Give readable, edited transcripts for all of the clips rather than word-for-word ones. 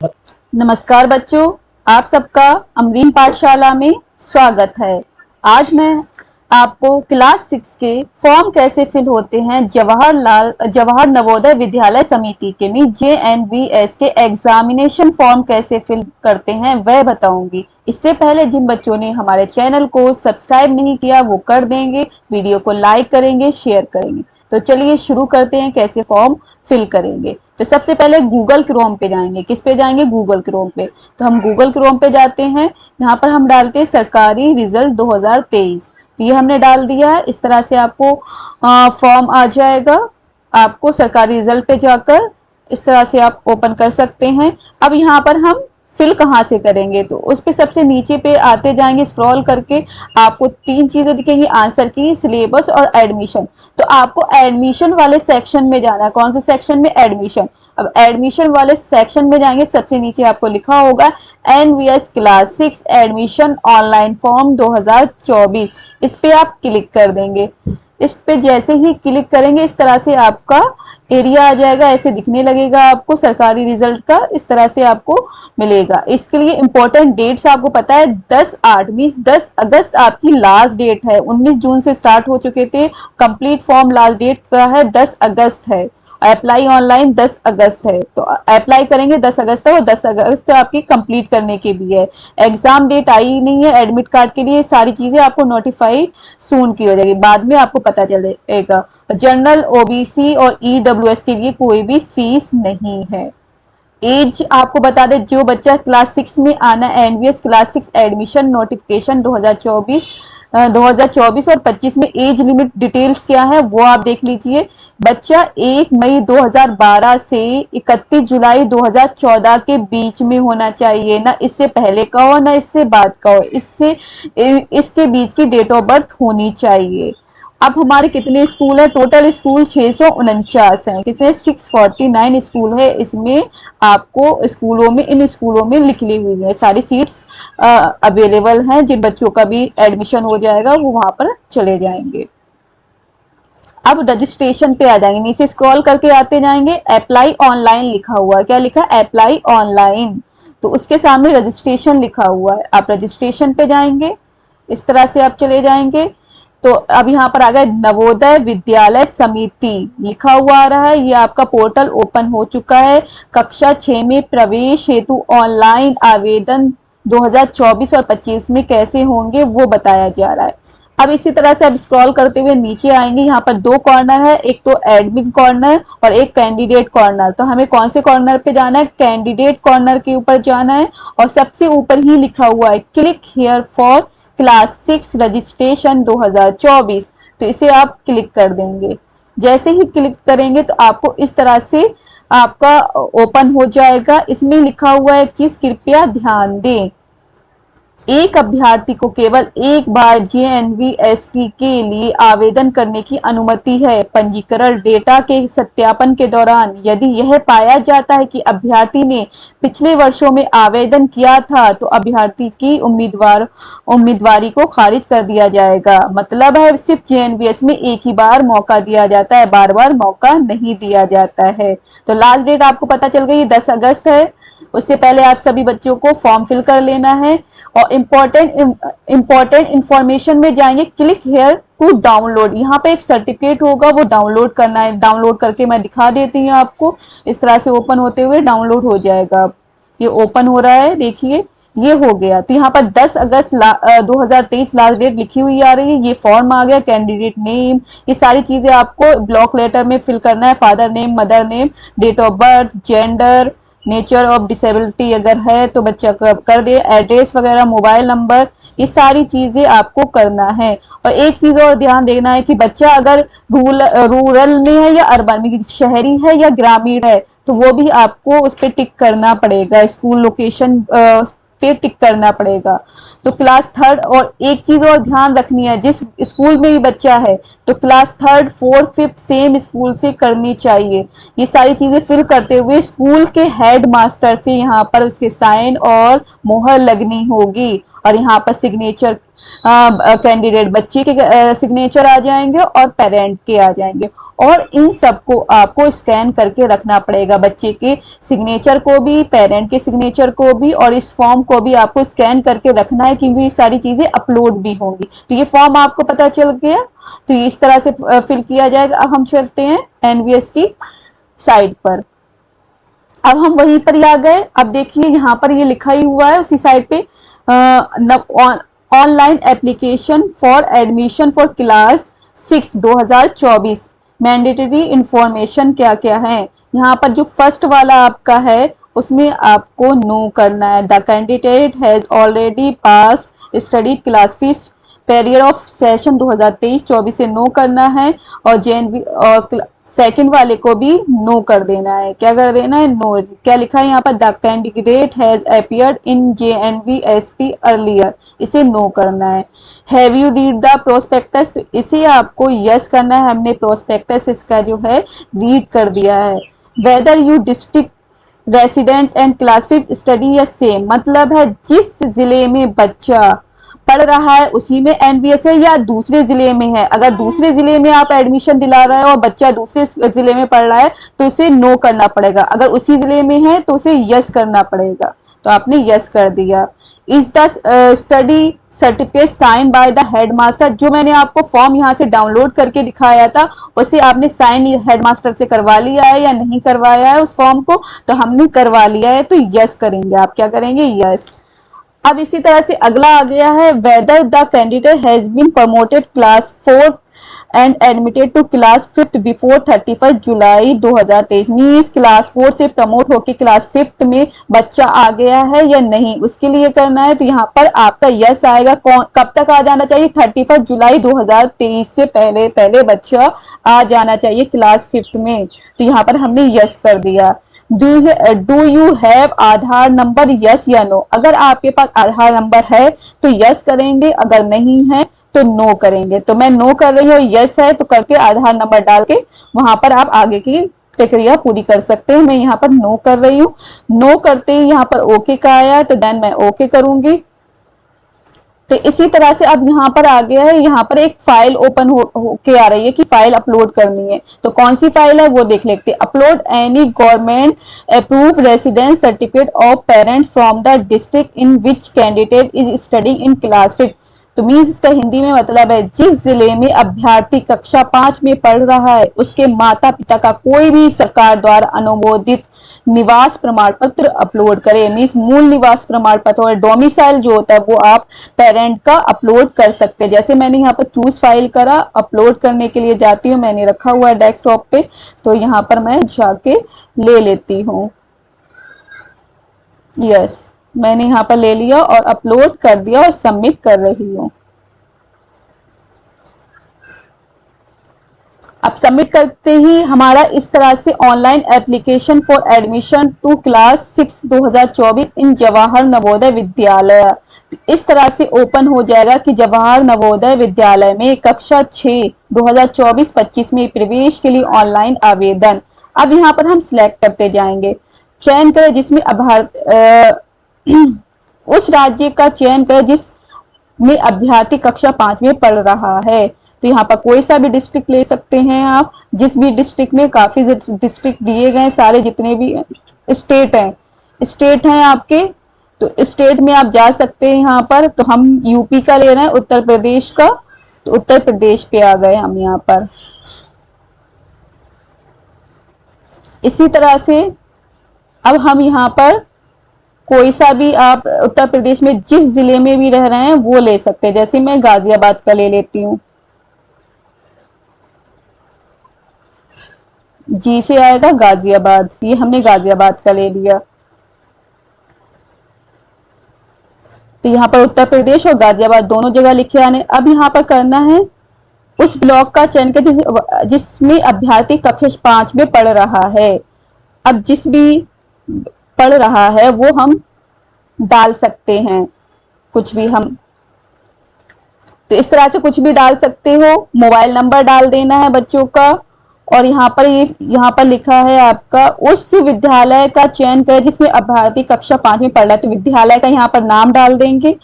नमस्कार बच्चों, आप सबका अमरीन पाठशाला में स्वागत है। आज मैं आपको क्लास 6 के फॉर्म कैसे फिल होते हैं जवाहर नवोदय विद्यालय समिति के में JNVS के एग्जामिनेशन फॉर्म कैसे फिल करते हैं वह बताऊंगी। इससे पहले जिन बच्चों ने हमारे चैनल को सब्सक्राइब नहीं किया वो कर देंगे, वीडियो को लाइक करेंगे, शेयर करेंगे। तो चलिए शुरू करते हैं कैसे फॉर्म फिल करेंगे। तो सबसे पहले गूगल क्रोम पे जाएंगे। किस पे जाएंगे? गूगल क्रोम पे। तो हम गूगल क्रोम पे जाते हैं, यहाँ पर हम डालते हैं सरकारी रिजल्ट 2023। तो ये हमने डाल दिया है। इस तरह से आपको फॉर्म आ जाएगा। आपको सरकारी रिजल्ट पे जाकर इस तरह से आप ओपन कर सकते हैं। अब यहाँ पर हम फिल कहाँ से करेंगे? तो उस पे सबसे नीचे पे आते जाएंगे स्क्रॉल करके, आपको 3 चीजें दिखेंगी, आंसर की, सिलेबस और एडमिशन। तो आपको एडमिशन वाले सेक्शन में जाना है। कौन से सेक्शन में? एडमिशन। अब एडमिशन वाले सेक्शन में जाएंगे, सबसे नीचे आपको लिखा होगा NVS class 6 admission online form 2024। इस पे आप क्लिक कर देंगे। इस पे जैसे ही क्लिक करेंगे इस तरह से आपका एरिया आ जाएगा, ऐसे दिखने लगेगा आपको सरकारी रिजल्ट का। इस तरह से आपको मिलेगा। इसके लिए इंपॉर्टेंट डेट्स आपको पता है, 10/8 मीन्स 10 अगस्त आपकी लास्ट डेट है। 19 जून से स्टार्ट हो चुके थे। कंप्लीट फॉर्म लास्ट डेट का है 10 अगस्त है। अप्लाई ऑनलाइन 10 अगस्त है। तो अप्लाई करेंगे 10 अगस्त है और 10 अगस्त आपकी कंप्लीट करने की भी है। एग्जाम डेट आई नहीं है एडमिट कार्ड के लिए। सारी चीजें आपको नोटिफाइड सून की हो जाएगी, बाद में आपको पता चलेगा। जनरल, OBC और EWS के लिए कोई भी फीस नहीं है। एज आपको बता दे, जो बच्चा क्लास 6 में आना, NVS क्लास 6 एडमिशन नोटिफिकेशन 2024 और 25 में एज लिमिट डिटेल्स क्या है वो आप देख लीजिए। बच्चा 1 मई 2012 से 31 जुलाई 2014 के बीच में होना चाहिए। ना इससे पहले का हो ना इससे बाद का हो, इसके बीच की डेट ऑफ बर्थ होनी चाहिए। अब हमारे कितने स्कूल है? टोटल स्कूल 649 हैं। कितने? 649 स्कूल है। इसमें आपको स्कूलों में, इन स्कूलों में लिखी हुई है सारी सीट्स अवेलेबल हैं। जिन बच्चों का भी एडमिशन हो जाएगा वो वहां पर चले जाएंगे। अब रजिस्ट्रेशन पे आ जाएंगे, नीचे स्क्रॉल करके आते जाएंगे। अप्लाई ऑनलाइन लिखा हुआ है। क्या लिखा है? Apply online. तो उसके सामने रजिस्ट्रेशन लिखा हुआ है, आप रजिस्ट्रेशन पे जाएंगे। इस तरह से आप चले जाएंगे। तो अब यहाँ पर आ गया नवोदय विद्यालय समिति लिखा हुआ आ रहा है। ये आपका पोर्टल ओपन हो चुका है। कक्षा 6 में प्रवेश हेतु ऑनलाइन आवेदन 2024 और 25 में कैसे होंगे वो बताया जा रहा है। अब इसी तरह से अब स्क्रॉल करते हुए नीचे आएंगे। यहाँ पर 2 कॉर्नर है, एक तो एडमिन कॉर्नर और एक कैंडिडेट कॉर्नर। तो हमें कौन से कॉर्नर पे जाना है? कैंडिडेट कॉर्नर के ऊपर जाना है। और सबसे ऊपर ही लिखा हुआ है click here for class 6 registration 2024। तो इसे आप क्लिक कर देंगे। जैसे ही क्लिक करेंगे तो आपको इस तरह से आपका ओपन हो जाएगा। इसमें लिखा हुआ है एक चीज कृपया ध्यान दें, एक अभ्यर्थी को केवल एक बार JNVST के लिए आवेदन करने की अनुमति है। पंजीकरण डेटा के सत्यापन के दौरान यदि यह पाया जाता है कि अभ्यर्थी ने पिछले वर्षों में आवेदन किया था तो अभ्यर्थी की उम्मीदवारी को खारिज कर दिया जाएगा। मतलब है सिर्फ JNVS में एक ही बार मौका दिया जाता है, बार बार मौका नहीं दिया जाता है। तो लास्ट डेट आपको पता चल गई 10 अगस्त है। उससे पहले आप सभी बच्चों को फॉर्म फिल कर लेना है। और इम्पोर्टेंट इंफॉर्मेशन में जाएंगे, क्लिक हेयर टू डाउनलोड। यहाँ पे एक सर्टिफिकेट होगा वो डाउनलोड करना है। डाउनलोड करके मैं दिखा देती हूँ आपको। इस तरह से ओपन होते हुए डाउनलोड हो जाएगा। ये ओपन हो रहा है, देखिए ये हो गया। तो यहाँ पर 10 अगस्त 2023 लास्ट डेट लिखी हुई आ रही है। ये फॉर्म आ गया, कैंडिडेट नेम, ये सारी चीजें आपको ब्लॉक लेटर में फिल करना है। Father name, mother name, date of birth, gender, nature of disability अगर है तो बच्चा कर दे, एड्रेस वगैरह, मोबाइल नंबर, ये सारी चीजें आपको करना है। और एक चीज और ध्यान देना है कि बच्चा अगर रूरल में है या अर्बन में, शहरी है या ग्रामीण है, तो वो भी आपको उस पर टिक करना पड़ेगा। स्कूल लोकेशन पे टिक करना पड़ेगा। तो क्लास 3 और एक चीज और ध्यान रखनी है, जिस स्कूल में भी बच्चा है तो क्लास 3, 4, 5 सेम स्कूल से करनी चाहिए। ये सारी चीजें फिल करते हुए स्कूल के हेड मास्टर से यहाँ पर उसके साइन और मोहर लगनी होगी। और यहाँ पर सिग्नेचर कैंडिडेट बच्चे के सिग्नेचर आ जाएंगे और पेरेंट के आ जाएंगे। और इन सबको आपको स्कैन करके रखना पड़ेगा, बच्चे के सिग्नेचर को भी, पेरेंट के सिग्नेचर को भी, और इस फॉर्म को भी आपको स्कैन करके रखना है क्योंकि ये सारी चीजें अपलोड भी होंगी। तो ये फॉर्म आपको पता चल गया, तो इस तरह से फिल किया जाएगा। अब हम चलते हैं एनवीएस की साइट पर। अब हम वहीं पर ही आ गए। अब देखिए यहाँ पर ये लिखा ही हुआ है उसी साइट पे, online application for admission for class 6 2024 mandatory information क्या क्या है। यहाँ पर जो फर्स्ट वाला आपका है उसमें आपको नो करना है। The candidate has already pass study class fees Periyar of session 2023-24 से नो करना है, और जेएनवी और सेकंड वाले को भी नो कर देना है। क्या कर देना है? नो। क्या लिखा है यहाँ पर? The candidate has appeared in JNVST earlier, इसे नो करना है। Have you read the prospectus, तो इसे आपको यस करना है, हमने प्रोस्पेक्टस इसका जो है रीड कर दिया है। Whether you district residents and class 5 study या सेम, मतलब है जिस जिले में बच्चा पढ़ रहा है उसी में एनवीएस है या दूसरे जिले में है। अगर दूसरे जिले में आप एडमिशन दिला रहे हो और बच्चा दूसरे जिले में पढ़ रहा है तो इसे नो करना पड़ेगा। अगर उसी जिले में है तो उसे यस करना पड़ेगा, तो आपने यस कर दिया। Is the study certificate sign by the headmaster, जो मैंने आपको फॉर्म यहाँ से डाउनलोड करके दिखाया था उसे आपने साइन हेडमास्टर से करवा लिया है या नहीं करवाया है उस फॉर्म को? तो हमने करवा लिया है, तो यस करेंगे। आप क्या करेंगे? यस। अब इसी तरह से अगला आ गया है, whether the candidate has been promoted class 4 and admitted to class 5 before 31 July 2023, means class 4 से प्रमोट होकर क्लास 5 में बच्चा आ गया है या नहीं, उसके लिए करना है। तो यहाँ पर आपका यस आएगा। कब तक आ जाना चाहिए? 31 जुलाई 2023 से पहले पहले बच्चा आ जाना चाहिए क्लास 5 में, तो यहाँ पर हमने यस कर दिया। Do you have Aadhaar number, yes या नो? अगर आपके पास आधार नंबर है तो यस करेंगे, अगर नहीं है तो नो करेंगे। तो मैं नो कर रही हूँ, यस है तो करके आधार नंबर डाल के वहां पर आप आगे की प्रक्रिया पूरी कर सकते हैं। मैं यहाँ पर नो कर रही हूँ। नो करते ही यहाँ पर ओके का आया, तो देन मैं ओके करूंगी। तो इसी तरह से अब यहाँ पर आ गया है, यहाँ पर एक फाइल ओपन होके आ रही है कि फाइल अपलोड करनी है। तो कौन सी फाइल है वो देख लेते हैं। Upload any government approve residence certificate of parents from the district in which candidate is studying in class 5। तो मीन्स इसका हिंदी में मतलब है, जिस जिले में अभ्यर्थी कक्षा 5 में पढ़ रहा है उसके माता पिता का कोई भी सरकार द्वारा अनुमोदित निवास प्रमाण पत्र अपलोड करे। मीन्स मूल निवास प्रमाण पत्र और डोमिसाइल जो होता है वो आप पेरेंट का अपलोड कर सकते हैं। जैसे मैंने यहाँ पर चूज फाइल करा, अपलोड करने के लिए जाती हूँ, मैंने रखा हुआ है डेस्कटॉप पे, तो यहाँ पर मैं जाके ले लेती हूँ। यस, मैंने यहाँ पर ले लिया और अपलोड कर दिया और सबमिट कर रही हूँ। अब सबमिट करते ही हमारा इस तरह से online application for admission to class 6 2024 in Jawahar Navodaya Vidyalaya इस तरह से ओपन हो जाएगा कि जवाहर नवोदय विद्यालय में कक्षा 6 2024-25 में प्रवेश के लिए ऑनलाइन आवेदन। अब यहाँ पर हम सिलेक्ट करते जाएंगे, चयन करें जिसमें उस राज्य का चयन करें जिसमें अभ्यर्थी कक्षा 5 में पढ़ रहा है। तो यहाँ पर कोई सा भी डिस्ट्रिक्ट ले सकते हैं आप, जिस भी डिस्ट्रिक्ट में, काफी डिस्ट्रिक्ट दिए गए, सारे जितने भी स्टेट हैं आपके, तो स्टेट में आप जा सकते हैं यहाँ पर। तो हम यूपी का ले रहे हैं, उत्तर प्रदेश का, तो उत्तर प्रदेश पे आ गए हम यहाँ पर। इसी तरह से अब हम यहाँ पर कोई सा भी आप उत्तर प्रदेश में जिस जिले में भी रह रहे हैं वो ले सकते हैं। जैसे मैं गाजियाबाद का ले लेती हूँ, जी से आएगा गाजियाबाद, ये हमने गाजियाबाद का ले लिया। तो यहाँ पर उत्तर प्रदेश और गाजियाबाद दोनों जगह लिखे आने। अब यहाँ पर करना है उस ब्लॉक का चयन कर जिसमें अभ्यर्थी कक्षा 5 में पढ़ रहा है। अब जिस भी पढ़ रहा है वो हम डाल सकते हैं, कुछ भी हम, तो इस तरह से कुछ भी डाल सकते हो। मोबाइल नंबर डाल देना है बच्चों का, और यहाँ पर लिखा है आपका उस विद्यालय का चयन करें जिसमें अभ्यर्थी कक्षा 5 में पढ़ रहा है, तो विद्यालय का यहाँ पर नाम डाल देंगे।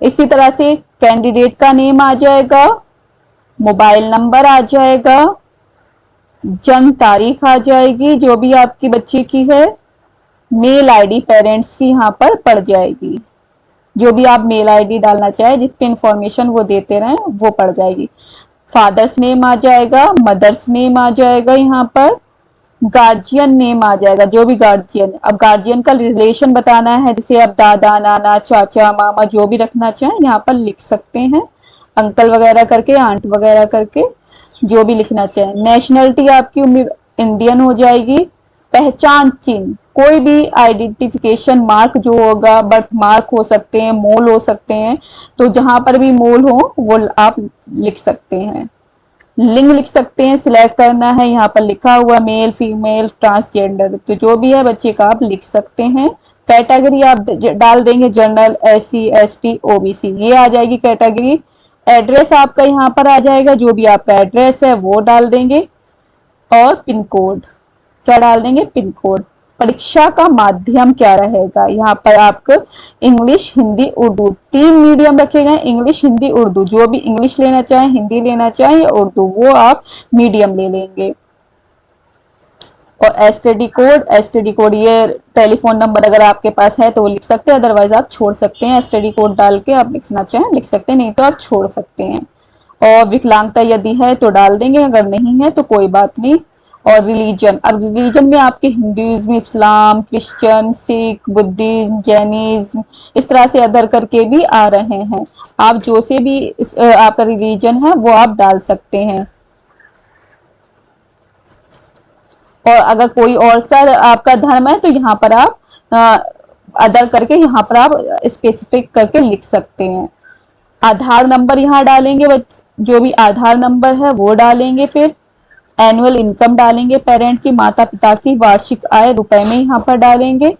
इसी तरह से कैंडिडेट का नेम आ जाएगा, मोबाइल नंबर आ जाएगा, जन्म तारीख आ जाएगी जो भी आपकी बच्ची की है, मेल आईडी पेरेंट्स की यहाँ पर पड़ जाएगी, जो भी आप मेल आईडी डालना चाहे जिस पे इंफॉर्मेशन वो देते रहे वो पड़ जाएगी। फादर्स नेम आ जाएगा, मदर्स नेम आ जाएगा, यहाँ पर गार्जियन नेम आ जाएगा, जो भी गार्जियन। अब गार्जियन का रिलेशन बताना है, जैसे आप दादा नाना चाचा मामा जो भी रखना चाहें यहाँ पर लिख सकते हैं, अंकल वगैरह करके, आंट वगैरह करके, जो भी लिखना चाहें। नेशनलिटी आपकी इंडियन हो जाएगी। पहचान चिन्ह, कोई भी आइडेंटिफिकेशन मार्क जो होगा, बर्थ मार्क हो सकते हैं, मोल हो सकते हैं, तो जहां पर भी मोल हो वो आप लिख सकते हैं। लिंग लिख सकते हैं, सिलेक्ट करना है, यहाँ पर लिखा हुआ मेल फीमेल ट्रांसजेंडर, तो जो भी है बच्चे का आप लिख सकते हैं। कैटेगरी आप डाल देंगे जनरल, एससी एसटी ओबीसी, ये आ जाएगी कैटेगरी। एड्रेस आपका यहाँ पर आ जाएगा, जो भी आपका एड्रेस है वो डाल देंगे। और पिन कोड, क्या डाल देंगे, पिन कोड। परीक्षा का माध्यम क्या रहेगा, यहाँ पर आपको इंग्लिश हिंदी उर्दू 3 मीडियम रखे गए, इंग्लिश हिंदी उर्दू, जो भी इंग्लिश लेना चाहे, हिंदी लेना चाहे या उर्दू, वो आप मीडियम ले लेंगे। और एसटीडी कोड ये टेलीफोन नंबर अगर आपके पास है तो वो लिख सकते हैं, अदरवाइज आप छोड़ सकते हैं। एसटीडी कोड डाल के आप लिखना चाहें लिख सकते हैं, नहीं तो आप छोड़ सकते हैं। और विकलांगता यदि है तो डाल देंगे, अगर नहीं है तो कोई बात नहीं। और रिलीजन, अब रिलीजन में आपके हिंदुइज्म, इस्लाम, क्रिश्चियन, सिख, बुद्धिज्म, जैनिज्म, इस तरह से अदर करके भी आ रहे हैं। आप जो से भी आपका रिलीजन है वो आप डाल सकते हैं। और अगर कोई और सा आपका धर्म है तो यहाँ पर आप अदर करके यहाँ पर आप स्पेसिफिक करके लिख सकते हैं। आधार नंबर यहाँ डालेंगे, जो भी आधार नंबर है वो डालेंगे। फिर एनुअल इनकम डालेंगे, पेरेंट की, माता पिता की वार्षिक आय रुपए में यहाँ पर डालेंगे।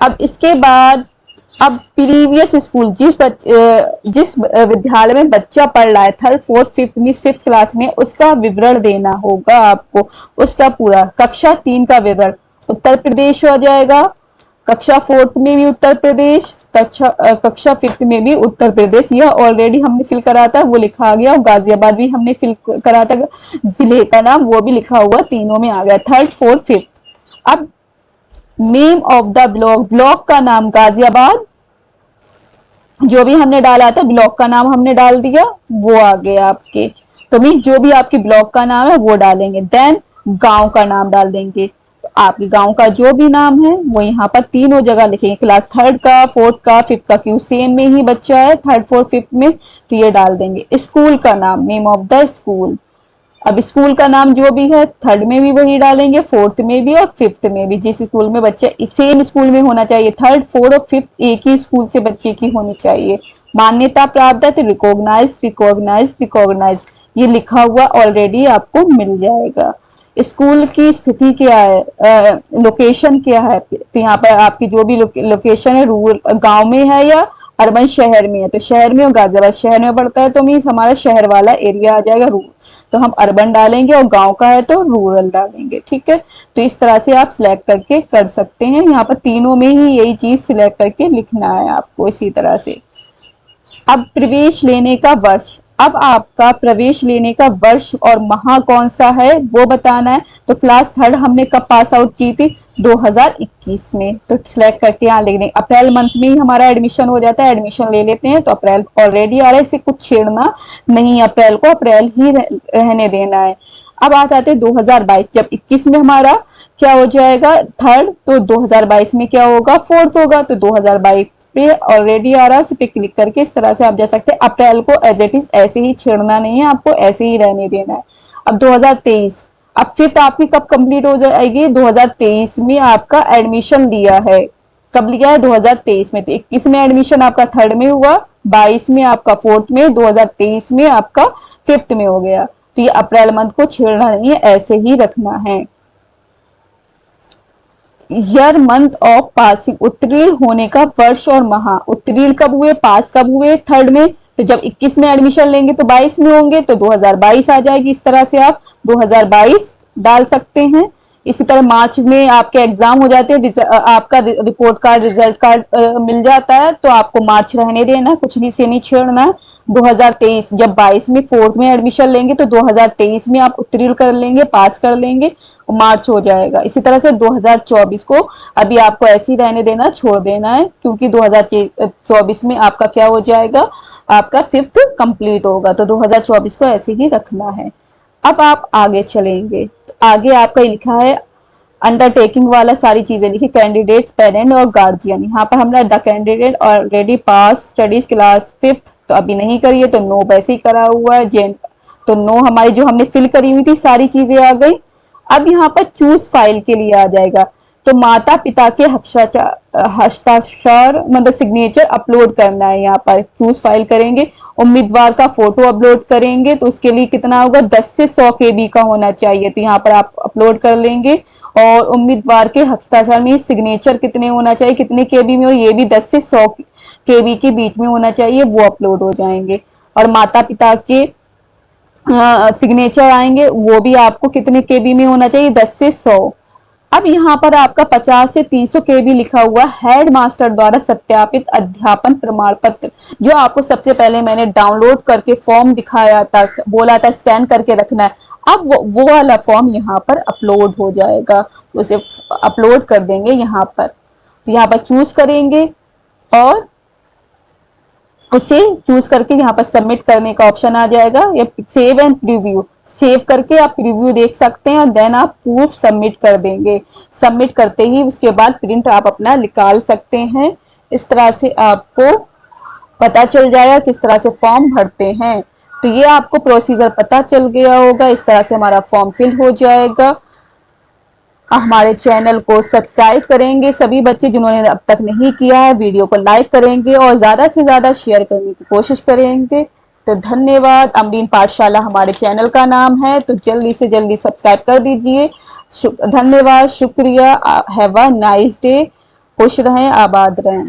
अब इसके बाद अब प्रीवियस स्कूल जिस विद्यालय में बच्चा पढ़ रहा है, 3rd 4th 5th में 5th क्लास में, उसका विवरण देना होगा आपको, उसका पूरा कक्षा 3 का विवरण। उत्तर प्रदेश हो जाएगा, कक्षा 4th में भी उत्तर प्रदेश, कक्षा 5th में भी उत्तर प्रदेश, यह ऑलरेडी हमने फिल करा था, वो लिखा गया। और गाजियाबाद भी हमने फिल करा था, जिले का नाम वो भी लिखा हुआ, तीनों में आ गया, 3rd 4th 5th। अब name of the block, block का नाम गाजियाबाद, जो भी हमने डाला था ब्लॉक का नाम हमने डाल दिया, वो आ गया आपके। तो मीन जो भी आपकी ब्लॉक का नाम है वो डालेंगे। देन गांव का नाम डाल देंगे, तो आपके गांव का जो भी नाम है वो यहाँ पर तीनों जगह लिखेंगे। क्लास 3rd का, 4th का, 5th का, क्यों सेम में ही बच्चा है 3rd 4th 5th में, तो ये डाल देंगे। स्कूल का नाम, नेम ऑफ द स्कूल, अब स्कूल का नाम जो भी है 3rd में भी वही डालेंगे, 4th में भी और 5th में भी। जिस स्कूल में बच्चे, सेम स्कूल में होना चाहिए, 3rd 4th और 5th एक ही स्कूल से बच्चे की होनी चाहिए। मान्यता प्राप्त है तो रिकॉग्नाइज रिकॉग्नाइज रिकॉग्नाइज, ये लिखा हुआ ऑलरेडी आपको मिल जाएगा। स्कूल की स्थिति क्या है, लोकेशन क्या है, तो यहाँ पर आपकी जो भी लोकेशन है, रूरल गांव में है या अर्बन शहर में है, तो शहर में, और गाजियाबाद शहर में पड़ता है तो मीन्स हमारा शहर वाला एरिया आ जाएगा, रूरल, तो हम अर्बन डालेंगे, और गांव का है तो रूरल डालेंगे। ठीक है, तो इस तरह से आप सिलेक्ट करके कर सकते हैं। यहाँ पर तीनों में ही यही चीज सिलेक्ट करके लिखना है आपको इसी तरह से। अब प्रवेश लेने का वर्ष, अब आपका प्रवेश लेने का वर्ष और माह कौन सा है वो बताना है। तो क्लास 3rd हमने कब पास आउट की थी, 2021 में, तो सिलेक्ट करके यहाँ लिख देंगे। अप्रैल मंथ में ही हमारा एडमिशन हो जाता है, एडमिशन ले लेते हैं, तो अप्रैल ऑलरेडी आ रहा है, इसे कुछ छेड़ना नहीं, अप्रैल को अप्रैल ही रहने देना है। अब आ जाते हैं 2022, जब 21 में हमारा क्या हो जाएगा 3rd, तो 2022 में क्या होगा 4th होगा, तो 2022 पे ऑलरेडी आ रहा है, उस पर क्लिक करके इस तरह से आप जा सकते हैं। अप्रैल को एज इट इज ऐसे ही छेड़ना नहीं है, आपको ऐसे ही रहने देना है। अब 2023, अब 5th आपकी कब कंप्लीट हो जाएगी, 2023 में आपका एडमिशन लिया है, कब लिया है 2023 में, तो 21 में एडमिशन आपका 3rd में हुआ, 22 में आपका 4th में, 2023 में आपका 5th में हो गया। तो ये अप्रैल मंथ को छेड़ना नहीं है, ऐसे ही रखना है। ईयर मंथ ऑफ पासिंग, उत्तीर्ण होने का वर्ष और माह, उत्तीर्ण कब हुए, पास कब हुए 3rd में, तो जब 21 में एडमिशन लेंगे तो 22 में होंगे, तो 2022 आ जाएगी। इस तरह से आप 2022 डाल सकते हैं। इसी तरह मार्च में आपके एग्जाम हो जाते हैं, आपका रिपोर्ट कार्ड, रिजल्ट कार्ड मिल जाता है, तो आपको मार्च रहने देना है, कुछ नहीं से नहीं छेड़ना है। 2023 जब 22 में फोर्थ में एडमिशन लेंगे तो 2023 में आप उत्तीर्ण कर लेंगे, पास कर लेंगे, मार्च हो जाएगा। इसी तरह से 2024 को अभी आपको ऐसे ही रहने देना, छोड़ देना है, क्योंकि 2024 में आपका क्या हो जाएगा, आपका 5th कंप्लीट होगा, तो 2024 को ऐसे ही रखना है। अब आप आगे चलेंगे तो आगे आपका लिखा है अंडरटेकिंग वाला, सारी चीजें लिखी, कैंडिडेट, पेरेंट और गार्जियन। यहाँ पर हमने the candidate already pass studies class 5th, तो अभी नहीं करिए, तो नो वैसे ही करा हुआ है, जेन तो नो हमारी जो हमने फिल करी हुई थी सारी चीजें आ गई। अब यहाँ पर चूज फाइल के लिए आ जाएगा, तो माता पिता के हस्ताक्षर मतलब सिग्नेचर अपलोड करना है। यहाँ पर चूज फाइल करेंगे, उम्मीदवार का फोटो अपलोड करेंगे, तो उसके लिए कितना होगा, 10 से 100 KB का होना चाहिए, तो यहाँ पर आप अपलोड कर लेंगे। और उम्मीदवार के हस्ताक्षर में सिग्नेचर कितने होना चाहिए, कितने KB में हो, ये भी 10 से 100 KB के बीच में होना चाहिए, वो अपलोड हो जाएंगे। और माता पिता के सिग्नेचर आएंगे, वो भी आपको कितने KB में होना चाहिए, 10 से 100। अब यहाँ पर आपका 50 से 300 KB लिखा हुआ हेड मास्टर द्वारा सत्यापित अध्यापन प्रमाण पत्र, जो आपको सबसे पहले मैंने डाउनलोड करके फॉर्म दिखाया था, बोला था स्कैन करके रखना है। अब वो वाला फॉर्म यहाँ पर अपलोड हो जाएगा, उसे अपलोड कर देंगे यहाँ पर। तो यहाँ पर चूज करेंगे और उसे चूज करके यहाँ पर सबमिट करने का ऑप्शन आ जाएगा, या सेव एंड प्रीव्यू, सेव करके आप प्रीव्यू देख सकते हैं, और देन आप प्रूफ सबमिट कर देंगे। सबमिट करते ही उसके बाद प्रिंट आप अपना निकाल सकते हैं। इस तरह से आपको पता चल जाएगा किस तरह से फॉर्म भरते हैं। तो ये आपको प्रोसीजर पता चल गया होगा, इस तरह से हमारा फॉर्म फिल हो जाएगा। हमारे चैनल को सब्सक्राइब करेंगे सभी बच्चे जिन्होंने अब तक नहीं किया है, वीडियो को लाइक करेंगे और ज्यादा से ज्यादा शेयर करने की कोशिश करेंगे। तो धन्यवाद। अमरीन पाठशाला हमारे चैनल का नाम है, तो जल्दी से जल्दी सब्सक्राइब कर दीजिए। धन्यवाद, शुक्रिया। Have a nice day. खुश रहें, आबाद रहें।